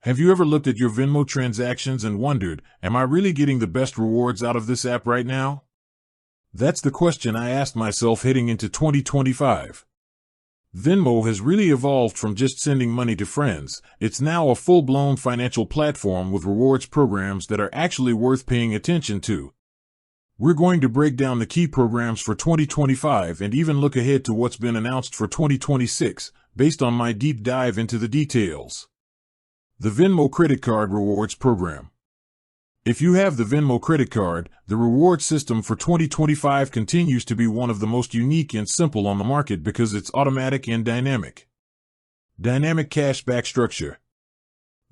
Have you ever looked at your Venmo transactions and wondered, am I really getting the best rewards out of this app right now? That's the question I asked myself heading into 2025. Venmo has really evolved from just sending money to friends. It's now a full-blown financial platform with rewards programs that are actually worth paying attention to. We're going to break down the key programs for 2025 and even look ahead to what's been announced for 2026, based on my deep dive into the details. The Venmo Credit Card Rewards Program. If you have the Venmo credit card, the reward system for 2025 continues to be one of the most unique and simple on the market because it's automatic and dynamic. Dynamic cashback structure.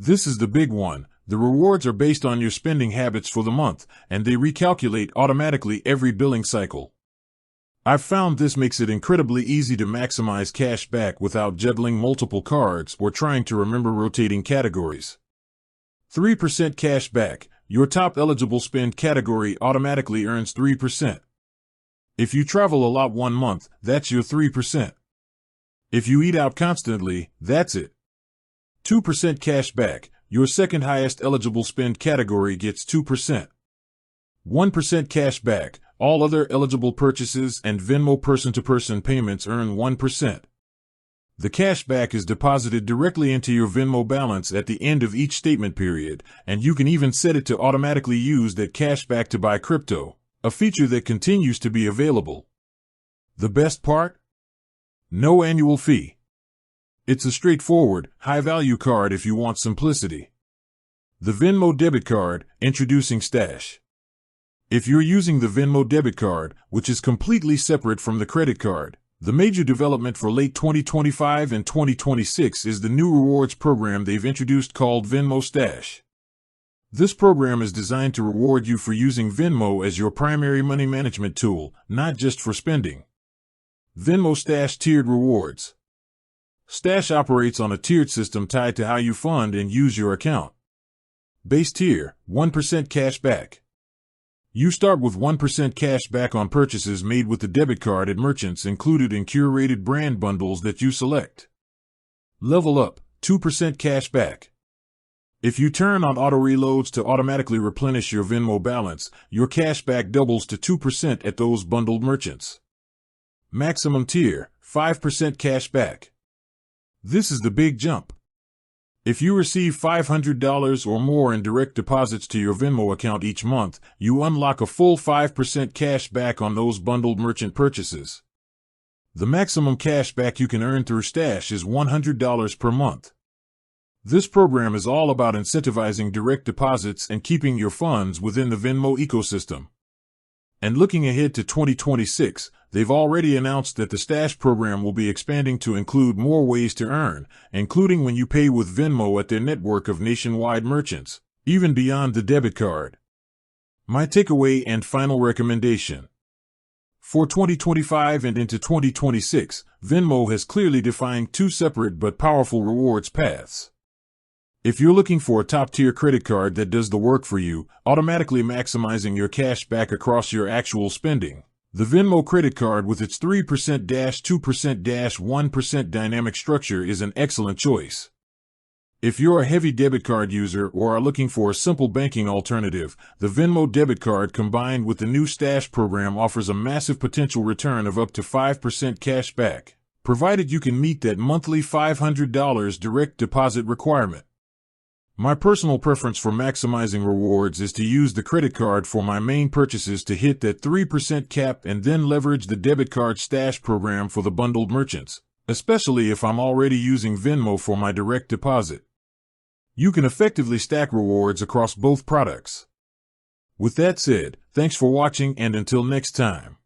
This is the big one. The rewards are based on your spending habits for the month, and they recalculate automatically every billing cycle. I've found this makes it incredibly easy to maximize cash back without juggling multiple cards or trying to remember rotating categories. 3% cash back. Your top eligible spend category automatically earns 3%. If you travel a lot one month, that's your 3%. If you eat out constantly, that's it. 2% cash back. Your second highest eligible spend category gets 2%. 1% cash back. All other eligible purchases and Venmo person-to-person payments earn 1%. The cash back is deposited directly into your Venmo balance at the end of each statement period, and you can even set it to automatically use that cash back to buy crypto, a feature that continues to be available. The best part? No annual fee. It's a straightforward, high-value card if you want simplicity. The Venmo debit card, introducing Stash. If you're using the Venmo debit card, which is completely separate from the credit card, the major development for late 2025 and 2026 is the new rewards program they've introduced called Venmo Stash. This program is designed to reward you for using Venmo as your primary money management tool, not just for spending. Venmo Stash Tiered Rewards. Stash operates on a tiered system tied to how you fund and use your account. Base tier, 1% cash back. You start with 1% cash back on purchases made with the debit card at merchants included in curated brand bundles that you select. Level up, 2% cash back. If you turn on auto reloads to automatically replenish your Venmo balance, your cash back doubles to 2% at those bundled merchants. Maximum tier, 5% cash back. This is the big jump. If you receive $500 or more in direct deposits to your Venmo account each month, you unlock a full 5% cash back on those bundled merchant purchases. The maximum cash back you can earn through Stash is $100 per month. This program is all about incentivizing direct deposits and keeping your funds within the Venmo ecosystem. And looking ahead to 2026, they've already announced that the Stash program will be expanding to include more ways to earn, including when you pay with Venmo at their network of nationwide merchants, even beyond the debit card. My takeaway and final recommendation. For 2025 and into 2026, Venmo has clearly defined two separate but powerful rewards paths. If you're looking for a top-tier credit card that does the work for you, automatically maximizing your cash back across your actual spending, the Venmo credit card with its 3%-2%-1% dynamic structure is an excellent choice. If you're a heavy debit card user or are looking for a simple banking alternative, the Venmo debit card combined with the new Stash program offers a massive potential return of up to 5% cash back, provided you can meet that monthly $500 direct deposit requirement. My personal preference for maximizing rewards is to use the credit card for my main purchases to hit that 3% cap and then leverage the debit card Stash program for the bundled merchants, especially if I'm already using Venmo for my direct deposit. You can effectively stack rewards across both products. With that said, thanks for watching and until next time.